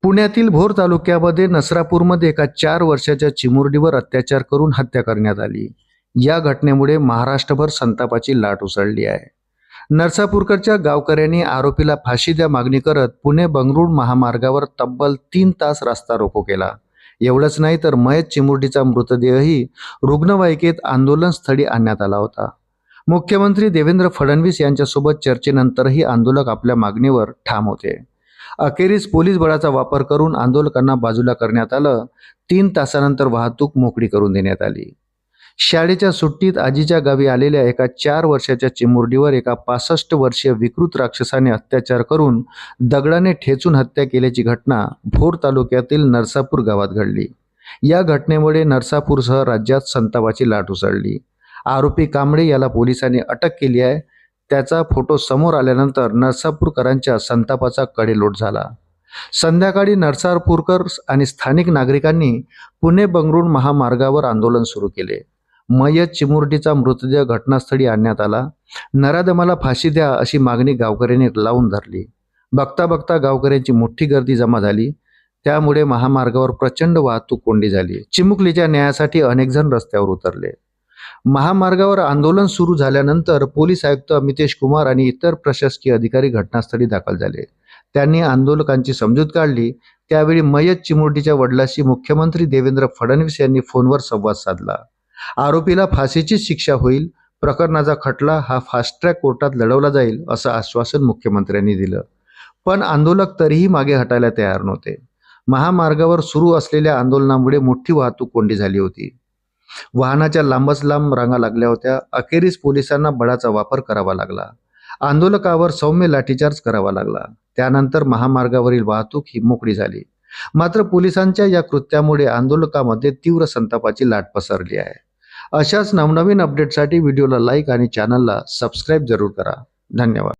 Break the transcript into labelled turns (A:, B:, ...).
A: पुण्यातील भोर तालुक्यामध्ये नसरापूरमध्ये एका 4 वर्षाच्या चिमुरडीवर अत्याचार करून हत्या करण्यात आली। या घटनेमुळे महाराष्ट्रभर संतापाची लाट उसळली आहे। नरसापूरकरच्या गावकऱ्यांनी आरोपीला फाशी द्या मागणी करत पुणे बंगळुरू महामार्गावर तब्बल 3 तास रस्ता रोको केला। एवढंच नाही तर मयत चिमुरडीचा मृतदेहही रुग्णवाहिकेत आंदोलनस्थळी आणण्यात आला होता। मुख्यमंत्री देवेंद्र फडणवीस यांच्यासोबत चर्चेनंतरही आंदोलक आपल्या मागणीवर ठाम होते। अखेरीस पोलीस बळाचा वापर करून आंदोलकांना बाजूला करण्यात आलं। 3 तासानंतर वाहतूक मोकळी करून देण्यात आली। शाळेच्या सुट्टीत आजीच्या गावी आलेल्या एका 4 वर्षाच्या चिमुरडीवर एका 65 वर्षीय विकृत राक्षसाने अत्याचार करून दगडाने ठेचून हत्या केल्याची घटना भोर तालुक्यातील नरसापूर गावात घडली। या घटनेमुळे नरसापूरसह राज्यात संतापाची लाट उसळली। आरोपी कांबळे याला पोलिसांनी अटक केली आहे। त्याचा फोटो समोर आल्यानंतर नरसापूरकरांच्या संतापाचा कडेलोट झाला। संध्याकाळी नरसापूरकर आणि स्थानिक नागरिकांनी पुणे बंगळुरू महामार्गावर आंदोलन सुरू केले। मयत चिमुरडीचा मृतदेह घटनास्थळी आणण्यात आला। नराधमाला फाशी द्या अशी मागणी गावकऱ्यांनी लावून धरली। बघता बघता गावकऱ्यांची मोठी गर्दी जमा झाली। त्यामुळे महामार्गावर प्रचंड वाहतूक कोंडी झाली। चिमुकलीच्या न्यायासाठी अनेक जण रस्त्यावर उतरले। महामार्गावर आंदोलन सुरू झाल्यानंतर पोलीस आयुक्त अमितेश कुमार आणि इतर प्रशासकीय अधिकारी घटनास्थळी दाखल झाले। त्यांनी आंदोलकांची समजूत काढली। त्यावेळी मयत चिमुरडीच्या वडिलांशी मुख्यमंत्री देवेंद्र फडणवीस यांनी फोनवर संवाद साधला। आरोपीला फाशीची शिक्षा होईल, प्रकरणाचा खटला हा फास्ट ट्रॅक कोर्टात लढवला जाईल असं आश्वासन मुख्यमंत्र्यांनी दिलं। पण आंदोलक तरीही मागे हटायला तयार नव्हते। महामार्गावर सुरू असलेल्या आंदोलनामुळे मोठी वाहतूक कोंडी झाली होती। वाहनाच्या लांबच लांब रांगा लागल्या होत्या। अखेरीस पोलिसांना बळाचा वापर करावा लागला। आंदोलकावर सौम्य लाठीचार्ज करावा लागला। त्यानंतर महामार्गावरील वाहतूक ही मोकळी झाली। मात्र पोलिसांच्या या कृत्यामुळे आंदोलकांमध्ये तीव्र संतापाची लाट पसरली आहे। अशाच नवनवीन अपडेटसाठी व्हिडिओला लाईक आणि चॅनलला सबस्क्राईब जरूर करा। धन्यवाद।